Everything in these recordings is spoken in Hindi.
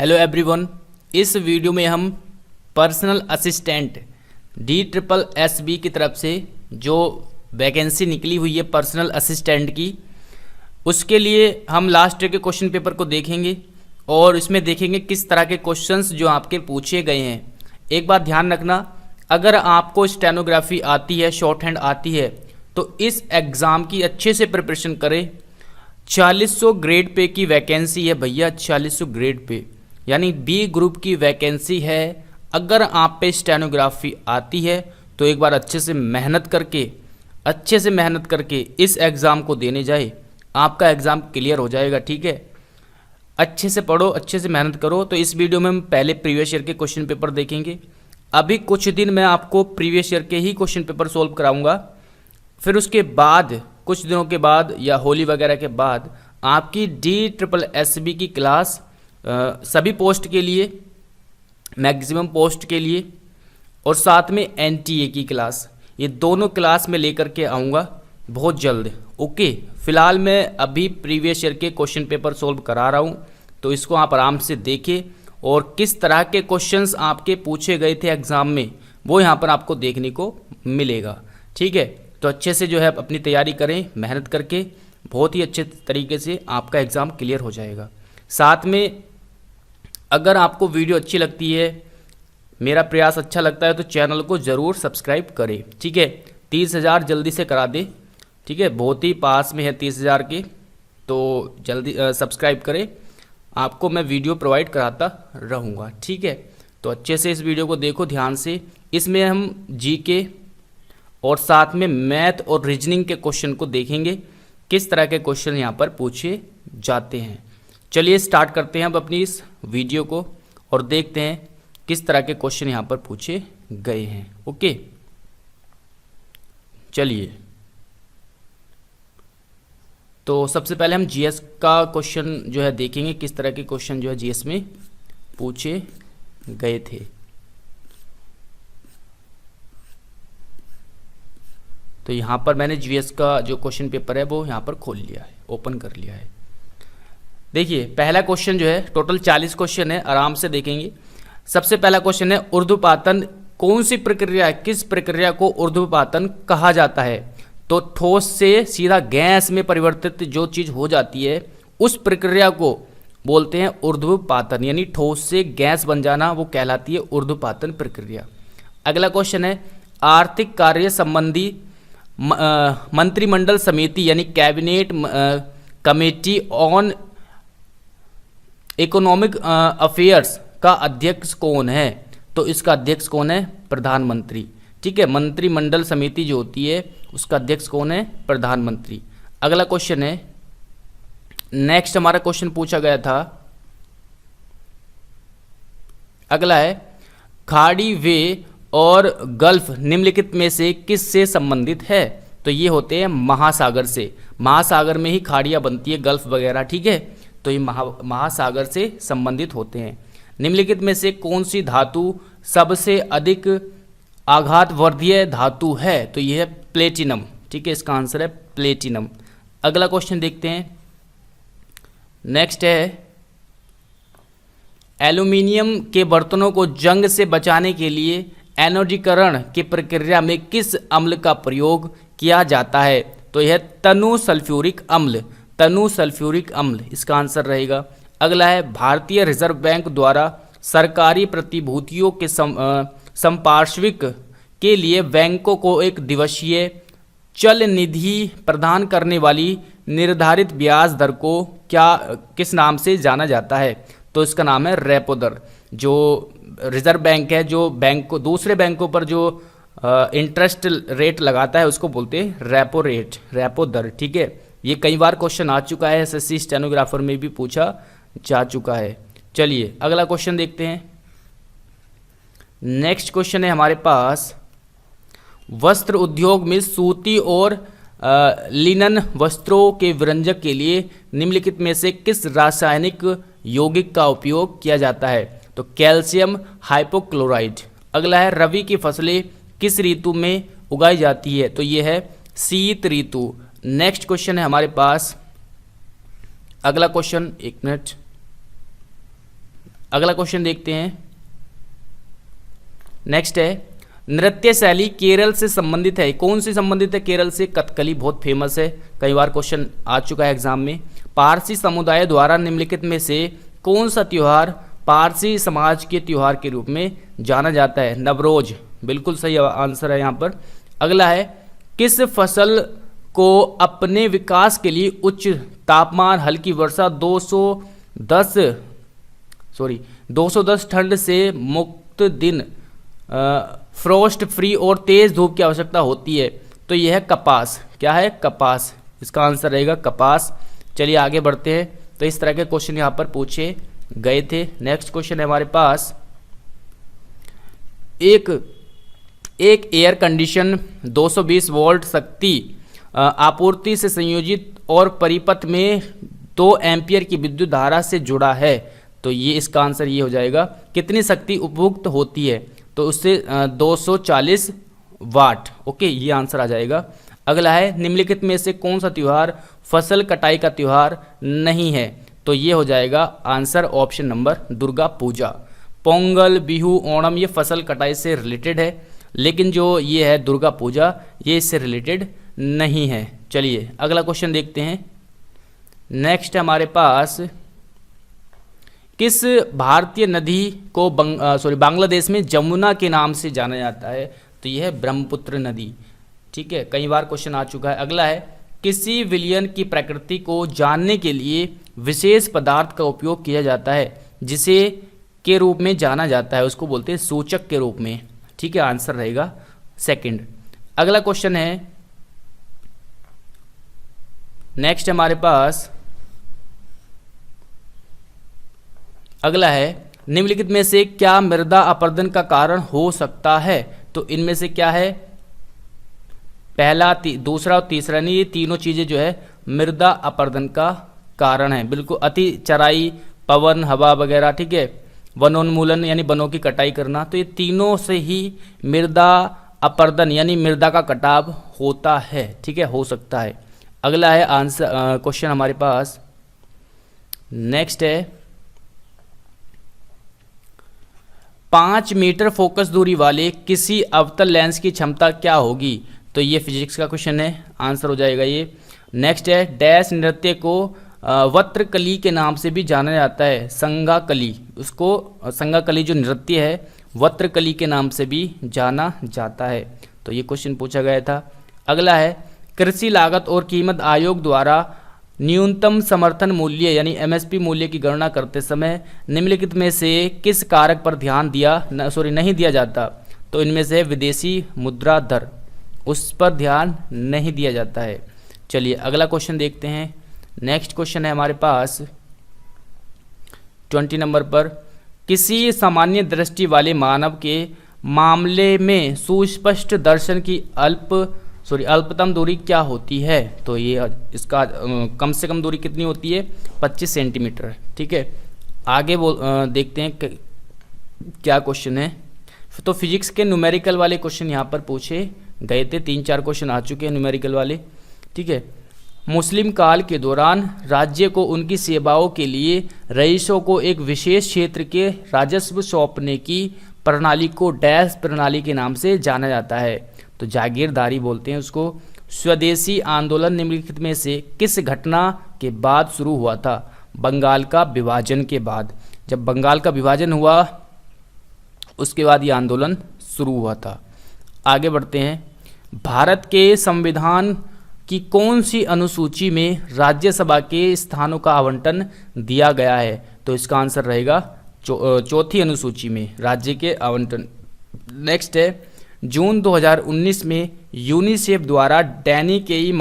हेलो एवरीवन, इस वीडियो में हम पर्सनल असिस्टेंट DSSB की तरफ से जो वैकेंसी निकली हुई है पर्सनल असिस्टेंट की, उसके लिए हम लास्ट ईयर के क्वेश्चन पेपर को देखेंगे और इसमें देखेंगे किस तरह के क्वेश्चंस जो आपके पूछे गए हैं। एक बात ध्यान रखना, अगर आपको स्टेनोग्राफी आती है, शॉर्ट हैंड आती है, तो इस एग्ज़ाम की अच्छे से प्रिपरेशन करें। 4000 ग्रेड पे की वैकेंसी है भैया, 4000 ग्रेड पे, यानी बी ग्रुप की वैकेंसी है। अगर आप पे स्टेनोग्राफी आती है तो एक बार अच्छे से मेहनत करके इस एग्ज़ाम को देने जाए, आपका एग्ज़ाम क्लियर हो जाएगा। ठीक है, अच्छे से पढ़ो, अच्छे से मेहनत करो। तो इस वीडियो में हम पहले प्रीवियस ईयर के क्वेश्चन पेपर देखेंगे। अभी कुछ दिन मैं आपको प्रीवियस ईयर के ही क्वेश्चन पेपर सोल्व कराऊंगा, फिर उसके बाद कुछ दिनों के बाद या होली वगैरह के बाद आपकी DSSB की क्लास सभी पोस्ट के लिए, मैक्सिमम पोस्ट के लिए, और साथ में NTA की क्लास, ये दोनों क्लास में लेकर के आऊँगा बहुत जल्द। ओके, फ़िलहाल मैं अभी प्रीवियस ईयर के क्वेश्चन पेपर सोल्व करा रहा हूँ, तो इसको आप आराम से देखें और किस तरह के क्वेश्चंस आपके पूछे गए थे एग्ज़ाम में वो यहाँ पर आपको देखने को मिलेगा। ठीक है, तो अच्छे से जो है अपनी तैयारी करें, मेहनत करके बहुत ही अच्छे तरीके से आपका एग्ज़ाम क्लियर हो जाएगा। साथ में अगर आपको वीडियो अच्छी लगती है, मेरा प्रयास अच्छा लगता है, तो चैनल को ज़रूर सब्सक्राइब करें। ठीक है, 30,000 जल्दी से करा दे। ठीक है, बहुत ही पास में है 30,000 के, तो जल्दी सब्सक्राइब करें, आपको मैं वीडियो प्रोवाइड कराता रहूँगा। ठीक है, तो अच्छे से इस वीडियो को देखो ध्यान से। इसमें हम GK और साथ में मैथ और रीजनिंग के क्वेश्चन को देखेंगे, किस तरह के क्वेश्चन यहाँ पर पूछे जाते हैं। चलिए स्टार्ट करते हैं अब अपनी इस वीडियो को और देखते हैं किस तरह के क्वेश्चन यहाँ पर पूछे गए हैं। ओके, चलिए, तो सबसे पहले हम GS का क्वेश्चन जो है देखेंगे, किस तरह के क्वेश्चन जो है GS में पूछे गए थे। तो यहाँ पर मैंने GS का जो क्वेश्चन पेपर है वो यहाँ पर खोल लिया है, ओपन कर लिया है। देखिए, पहला क्वेश्चन जो है, टोटल 40 क्वेश्चन है, आराम से देखेंगे। सबसे पहला क्वेश्चन है, ऊर्ध्वपातन कौन सी प्रक्रिया है, किस प्रक्रिया को ऊर्ध्वपातन कहा जाता है? तो ठोस से सीधा गैस में परिवर्तित जो चीज़ हो जाती है उस प्रक्रिया को बोलते हैं ऊर्ध्वपातन, यानी ठोस से गैस बन जाना वो कहलाती है ऊर्ध्वपातन प्रक्रिया। अगला क्वेश्चन है, आर्थिक कार्य संबंधी मंत्रिमंडल समिति यानी cabinet committee on economic affairs का अध्यक्ष कौन है? तो इसका अध्यक्ष कौन है? प्रधानमंत्री। ठीक है, मंत्रिमंडल समिति जो होती है उसका अध्यक्ष कौन है? प्रधानमंत्री। अगला क्वेश्चन है, नेक्स्ट हमारा क्वेश्चन पूछा गया था, अगला है, खाड़ी वे और गल्फ निम्नलिखित में से किस से संबंधित है? तो ये होते हैं महासागर से, महासागर में ही खाड़ियाँ बनती है, गल्फ वगैरह। ठीक है, तो ये महासागर से संबंधित होते हैं। निम्नलिखित में से कौन सी धातु सबसे अधिक आघातवर्धीय धातु है? तो ये है प्लेटिनम। ठीक है, इसका आंसर है प्लेटिनम। अगला क्वेश्चन देखते हैं, नेक्स्ट है, एल्यूमिनियम के बर्तनों को जंग से बचाने के लिए एनोडीकरण की प्रक्रिया में किस अम्ल का प्रयोग किया जाता है? तो यह तनु सल्फ्यूरिक अम्ल, तनु सल्फ्यूरिक अम्ल इसका आंसर रहेगा। अगला है, भारतीय रिजर्व बैंक द्वारा सरकारी प्रतिभूतियों के संपार्श्विक के लिए बैंकों को एक दिवसीय चल निधि प्रदान करने वाली निर्धारित ब्याज दर को किस नाम से जाना जाता है? तो इसका नाम है रेपो दर। जो रिजर्व बैंक है, जो बैंक को दूसरे बैंकों पर जो इंटरेस्ट रेट लगाता है उसको बोलते हैं रेपो रेट, रेपो दर। ठीक है, ये कई बार क्वेश्चन आ चुका है, SSC स्टेनोग्राफर में भी पूछा जा चुका है। चलिए अगला क्वेश्चन देखते हैं। नेक्स्ट क्वेश्चन है हमारे पास, वस्त्र उद्योग में सूती और लिनन वस्त्रों के विरंजक के लिए निम्नलिखित में से किस रासायनिक यौगिक का उपयोग किया जाता है? तो कैल्शियम हाइपोक्लोराइड। अगला है, रबी की फसलें किस ऋतु में उगाई जाती है? तो ये है शीत ऋतु। नेक्स्ट क्वेश्चन है हमारे पास, अगला क्वेश्चन, एक मिनट, अगला क्वेश्चन देखते हैं। नेक्स्ट है, नृत्य शैली केरल से संबंधित है। कौन सी संबंधित है केरल से? कथकली बहुत फेमस है, कई बार क्वेश्चन आ चुका है एग्जाम में। पारसी समुदाय द्वारा निम्नलिखित में से कौन सा त्योहार पारसी समाज के त्योहार के रूप में जाना जाता है? नवरोज, बिल्कुल सही आंसर है यहाँ पर। अगला है, किस फसल को अपने विकास के लिए उच्च तापमान, हल्की वर्षा, 210 ठंड से मुक्त दिन, फ्रोस्ट फ्री और तेज धूप की आवश्यकता होती है? तो यह है कपास। क्या है? कपास, इसका आंसर रहेगा कपास। चलिए आगे बढ़ते हैं। तो इस तरह के क्वेश्चन यहाँ पर पूछे गए थे। नेक्स्ट क्वेश्चन है हमारे पास, एक एयर कंडीशन 220 वोल्ट शक्ति आपूर्ति से संयोजित और परिपथ में 2 एम्पियर की विद्युत धारा से जुड़ा है। तो ये इसका आंसर ये हो जाएगा, कितनी शक्ति उपभोक्त होती है? तो उससे 240 वाट। ओके, ये आंसर आ जाएगा। अगला है, निम्नलिखित में से कौन सा त्योहार फसल कटाई का त्योहार नहीं है? तो ये हो जाएगा answer option number Durga Puja. Pongal, Bihu, Onam ये फसल कटाई से रिलेटेड है, लेकिन जो ये है दुर्गा पूजा ये इससे रिलेटेड नहीं है। चलिए अगला क्वेश्चन देखते हैं। नेक्स्ट है हमारे पास, किस भारतीय नदी को बांग्लादेश में जमुना के नाम से जाना जाता है? तो यह है ब्रह्मपुत्र नदी। ठीक है, कई बार क्वेश्चन आ चुका है। अगला है, किसी विलयन की प्रकृति को जानने के लिए विशेष पदार्थ का उपयोग किया जाता है जिसे के रूप में जाना जाता है, उसको बोलते हैं सूचक के रूप में। ठीक है, आंसर रहेगा सेकंड। अगला क्वेश्चन है, नेक्स्ट हमारे पास अगला है, निम्नलिखित में से क्या मृदा अपरदन का कारण हो सकता है? तो इनमें से क्या है? पहला, दूसरा और तीसरा नहीं, ये तीनों चीजें जो है मृदा अपरदन का कारण है। बिल्कुल, अति चराई, पवन, हवा वगैरह। ठीक है, वनोन्मूलन यानी वनों की कटाई करना, तो ये तीनों से ही मृदा अपरदन यानी मृदा का कटाव होता है। ठीक है, हो सकता है। अगला है आंसर क्वेश्चन हमारे पास, नेक्स्ट है, 5 मीटर फोकस दूरी वाले किसी अवतल लेंस की क्षमता क्या होगी? तो ये फिजिक्स का क्वेश्चन है, आंसर हो जाएगा ये। नेक्स्ट है, डैश नृत्य को वत्रकली के नाम से भी जाना जाता है? संगाकली, उसको संगाकली जो नृत्य है वत्रकली के नाम से भी जाना जाता है। तो ये क्वेश्चन पूछा गया था। अगला है, कृषि लागत और कीमत आयोग द्वारा न्यूनतम समर्थन मूल्य यानी एमएसपी मूल्य की गणना करते समय निम्नलिखित में से किस कारक पर ध्यान नहीं दिया जाता? तो इनमें से विदेशी मुद्रा दर, उस पर ध्यान नहीं दिया जाता है। चलिए अगला क्वेश्चन देखते हैं। नेक्स्ट क्वेश्चन है हमारे पास 20 नंबर पर, किसी सामान्य दृष्टि वाले मानव के मामले में सुस्पष्ट दर्शन की अल्पतम दूरी क्या होती है? तो ये इसका कम से कम दूरी कितनी होती है? 25 सेंटीमीटर। ठीक है, आगे देखते हैं क्या क्वेश्चन है। तो फिजिक्स के न्यूमेरिकल वाले क्वेश्चन यहाँ पर पूछे गए थे, 3-4 क्वेश्चन आ चुके हैं न्यूमेरिकल वाले। ठीक है, मुस्लिम काल के दौरान राज्य को उनकी सेवाओं के लिए रईसों को एक विशेष क्षेत्र के राजस्व सौंपने की प्रणाली को डैश प्रणाली के नाम से जाना जाता है? तो जागीरदारी बोलते हैं उसको। स्वदेशी आंदोलन निम्नलिखित में से किस घटना के बाद शुरू हुआ था? बंगाल का विभाजन के बाद। जब बंगाल का विभाजन हुआ उसके बाद ये आंदोलन शुरू हुआ था। आगे बढ़ते हैं। भारत के संविधान की कौन सी अनुसूची में राज्यसभा के स्थानों का आवंटन दिया गया है? तो इसका आंसर रहेगा चौथी अनुसूची में राज्य के आवंटन। नेक्स्ट है, जून 2019 में यूनिसेफ द्वारा डैनी केई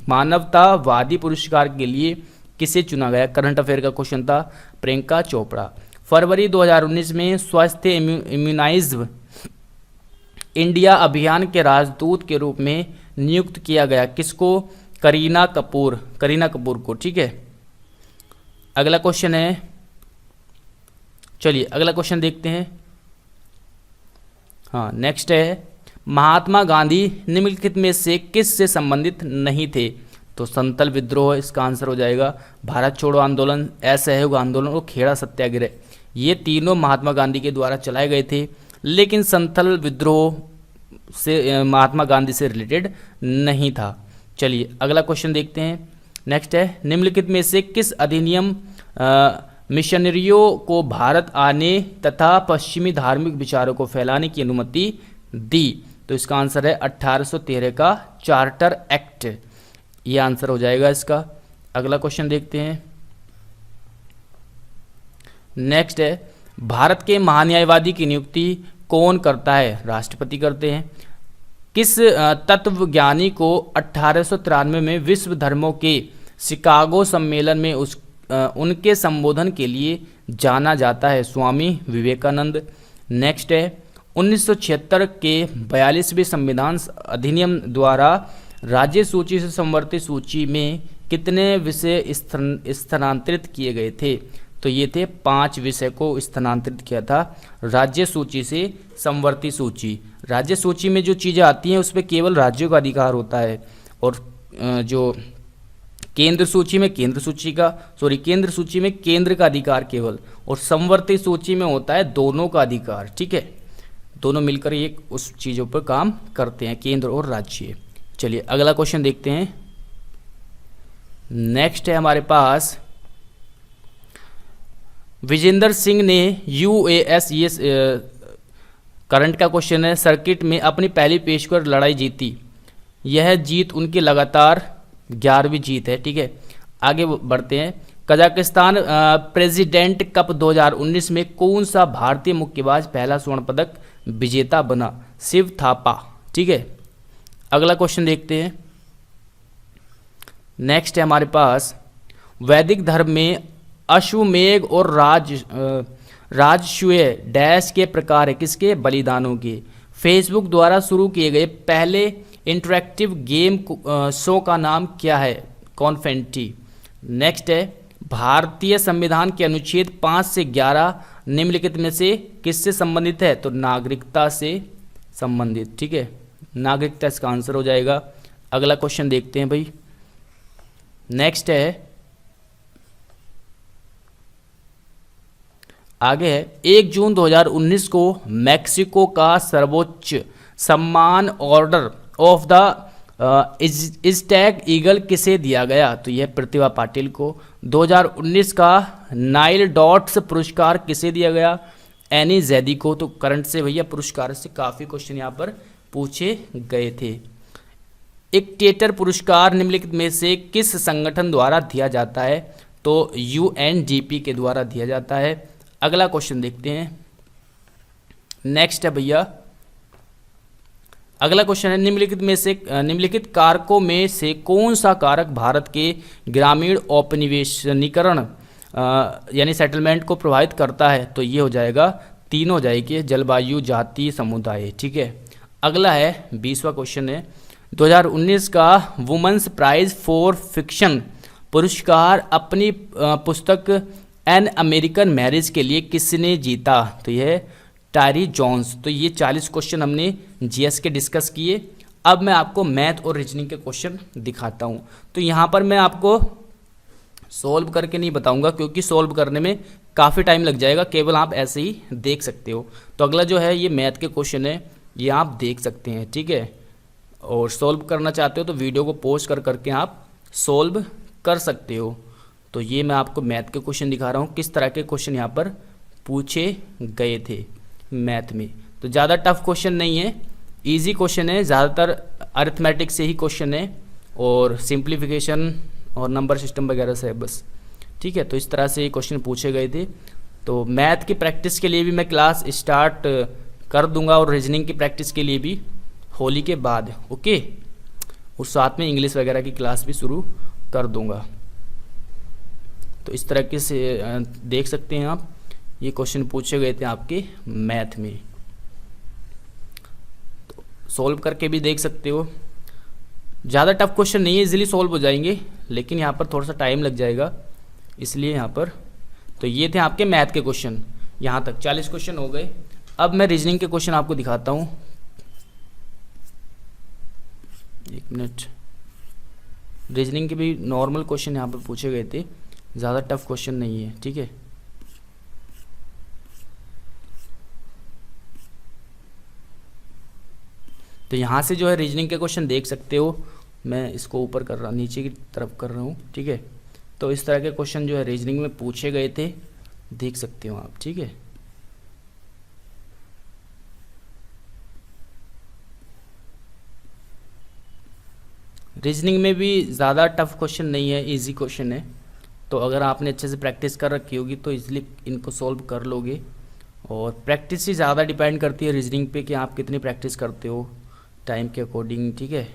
मानवतावादी पुरस्कार के लिए किसे चुना गया? करंट अफेयर का क्वेश्चन था, प्रियंका चोपड़ा। फरवरी 2019 में स्वस्थ इम्यूनाइज इंडिया अभियान के राजदूत के रूप में नियुक्त किया गया किसको? करीना कपूर को। ठीक है, अगला क्वेश्चन है, चलिए अगला क्वेश्चन देखते हैं। हाँ, नेक्स्ट है, महात्मा गांधी निम्नलिखित में से किस से संबंधित नहीं थे? तो संथल विद्रोह इसका आंसर हो जाएगा। भारत छोड़ो आंदोलन, असहयोग आंदोलन और खेड़ा सत्याग्रह, ये तीनों महात्मा गांधी के द्वारा चलाए गए थे, लेकिन संथल विद्रोह से महात्मा गांधी से रिलेटेड नहीं था। चलिए अगला क्वेश्चन देखते हैं। नेक्स्ट है, निम्नलिखित में से किस अधिनियम मिशनरियों को भारत आने तथा पश्चिमी धार्मिक विचारों को फैलाने की अनुमति दी? तो इसका आंसर है 1813 का चार्टर एक्ट, ये आंसर हो जाएगा इसका। अगला क्वेश्चन देखते हैं। नेक्स्ट है, भारत के महान्यायवादी की नियुक्ति कौन करता है? राष्ट्रपति करते हैं। किस तत्वज्ञानी को 1893 में विश्व धर्मों के शिकागो सम्मेलन में उनके संबोधन के लिए जाना जाता है? स्वामी विवेकानंद। नेक्स्ट है, 1976 के 42वें संविधान अधिनियम द्वारा राज्य सूची से संवर्ती सूची में कितने विषय स्थानांतरित किए गए थे? तो ये थे 5 विषय को स्थानांतरित किया था राज्य सूची से संवर्ती सूची। राज्य सूची में जो चीज़ें आती हैं उस पर केवल राज्यों का अधिकार होता है, और जो केंद्र सूची में केंद्र सूची में केंद्र का अधिकार केवल, और संवर्ती सूची में होता है दोनों का अधिकार। ठीक है, दोनों मिलकर ये उस चीज़ों पर काम करते हैं, केंद्र और राज्य। चलिए अगला क्वेश्चन देखते हैं। नेक्स्ट है हमारे पास, विजेंद्र सिंह ने यूएस, ये करंट का क्वेश्चन है, सर्किट में अपनी पहली पेशेवर लड़ाई जीती। यह जीत उनकी लगातार 11वीं जीत है। ठीक है, आगे बढ़ते हैं। कजाकिस्तान प्रेसिडेंट कप 2019 में कौन सा भारतीय मुक्केबाज पहला स्वर्ण पदक विजेता बना? शिव थापा। ठीक है, अगला क्वेश्चन देखते हैं। नेक्स्ट है हमारे पास, वैदिक धर्म में अश्वमेघ और राजसूय डैश के प्रकार है किसके? बलिदानों के। फेसबुक द्वारा शुरू किए गए पहले इंटरैक्टिव गेम शो का नाम क्या है? कॉन्फेंटी। नेक्स्ट है, भारतीय संविधान के अनुच्छेद 5 से 11 निम्नलिखित में से किससे संबंधित है? तो नागरिकता से संबंधित। ठीक है, नागरिकता इसका आंसर हो जाएगा। अगला क्वेश्चन देखते हैं भाई। नेक्स्ट है, आगे है, 1 जून 2019 को मैक्सिको का सर्वोच्च सम्मान ऑर्डर ऑफ द इज़टेक ईगल किसे दिया गया? तो यह प्रतिभा पाटिल को। 2019 का नाइल डॉट्स पुरस्कार किसे दिया गया? एनी जैदी को। तो करंट से भैया पुरस्कार से काफ़ी क्वेश्चन यहाँ पर पूछे गए थे। इक्टेटर पुरस्कार निम्नलिखित में से किस संगठन द्वारा दिया जाता है? तो यूएनडीपी के द्वारा दिया जाता है। अगला क्वेश्चन देखते हैं। नेक्स्ट है भैया, अगला क्वेश्चन है, निम्नलिखित कारकों में से कौन सा कारक भारत के ग्रामीण औपनिवेशीकरण यानी सेटलमेंट को प्रभावित करता है? तो ये हो जाएगा, 3 हो जाएगी, जलवायु, जाति, समुदाय। ठीक है, अगला है 20वां क्वेश्चन है, 2019 का वुमेन्स प्राइज फॉर फिक्शन पुरस्कार अपनी पुस्तक एन अमेरिकन मैरिज के लिए किसने जीता? तो यह टायरी जॉन्स। तो ये 40 क्वेश्चन हमने जीएस के डिस्कस किए। अब मैं आपको मैथ और रीजनिंग के क्वेश्चन दिखाता हूँ। तो यहाँ पर मैं आपको सॉल्व करके नहीं बताऊँगा क्योंकि सॉल्व करने में काफ़ी टाइम लग जाएगा, केवल आप ऐसे ही देख सकते हो। तो अगला जो है ये मैथ के क्वेश्चन है, ये आप देख सकते हैं। ठीक है, और सॉल्व करना चाहते हो तो वीडियो को पॉज कर करके आप सॉल्व कर सकते हो। तो ये मैं आपको मैथ के क्वेश्चन दिखा रहा हूँ, किस तरह के क्वेश्चन यहाँ पर पूछे गए थे मैथ में। तो ज़्यादा टफ क्वेश्चन नहीं है, इजी क्वेश्चन है, ज़्यादातर अरिथमेटिक से ही क्वेश्चन है और सिंप्लीफिकेशन और नंबर सिस्टम वगैरह से है बस। ठीक है, तो इस तरह से ये क्वेश्चन पूछे गए थे। तो मैथ की प्रैक्टिस के लिए भी मैं क्लास स्टार्ट कर दूंगा और रीजनिंग की प्रैक्टिस के लिए भी होली के बाद। ओके, और साथ में इंग्लिश वगैरह की क्लास भी शुरू कर दूंगा। तो इस तरह से देख सकते हैं आप, ये क्वेश्चन पूछे गए थे आपके मैथ में। तो सॉल्व करके भी देख सकते हो, ज़्यादा टफ क्वेश्चन नहीं है, इजीली सॉल्व हो जाएंगे, लेकिन यहाँ पर थोड़ा सा टाइम लग जाएगा इसलिए यहाँ पर। तो ये थे आपके मैथ के क्वेश्चन, यहाँ तक 40 क्वेश्चन हो गए। अब मैं रीजनिंग के क्वेश्चन आपको दिखाता हूँ, 1 मिनट। रीजनिंग के भी नॉर्मल क्वेश्चन यहाँ पर पूछे गए थे, ज़्यादा टफ क्वेश्चन नहीं है, ठीक है। तो यहाँ से जो है रीजनिंग के क्वेश्चन देख सकते हो, मैं इसको ऊपर कर रहा, नीचे की तरफ कर रहा हूँ, ठीक है। तो इस तरह के क्वेश्चन जो है रीजनिंग में पूछे गए थे, देख सकते हो आप, ठीक है। रीजनिंग में भी ज़्यादा टफ क्वेश्चन नहीं है, इजी क्वेश्चन है। तो अगर आपने अच्छे से प्रैक्टिस कर रखी होगी तो इजीली इनको सॉल्व कर लोगे। और प्रैक्टिस ही ज़्यादा डिपेंड करती है रीजनिंग पे कि आप कितनी प्रैक्टिस करते हो टाइम के अकॉर्डिंग, ठीक है।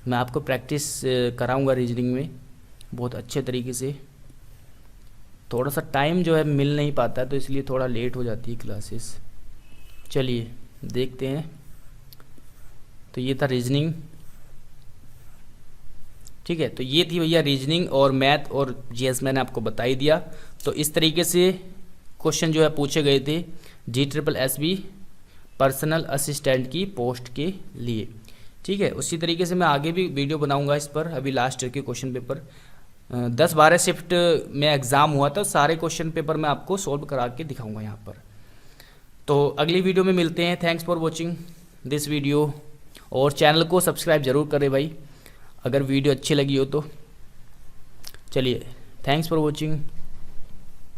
मैं आपको प्रैक्टिस कराऊंगा रीजनिंग में बहुत अच्छे तरीके से। थोड़ा सा टाइम जो है मिल नहीं पाता, तो इसलिए थोड़ा लेट हो जाती है क्लासेस। चलिए देखते हैं। तो ये था रीजनिंग, ठीक है। तो ये थी भैया रीजनिंग और मैथ और जीएस, मैंने आपको बता ही दिया। तो इस तरीके से क्वेश्चन जो है पूछे गए थे DSSB पर्सनल असिस्टेंट की पोस्ट के लिए, ठीक है। उसी तरीके से मैं आगे भी वीडियो बनाऊंगा इस पर। अभी लास्ट ईयर के क्वेश्चन पेपर 10-12 शिफ्ट में एग्ज़ाम हुआ था, सारे क्वेश्चन पेपर मैं आपको सॉल्व करा के दिखाऊंगा यहाँ पर। तो अगली वीडियो में मिलते हैं। Thanks for watching this video, और चैनल को सब्सक्राइब ज़रूर करें भाई अगर वीडियो अच्छी लगी हो तो। चलिए, थैंक्स फॉर वॉचिंग।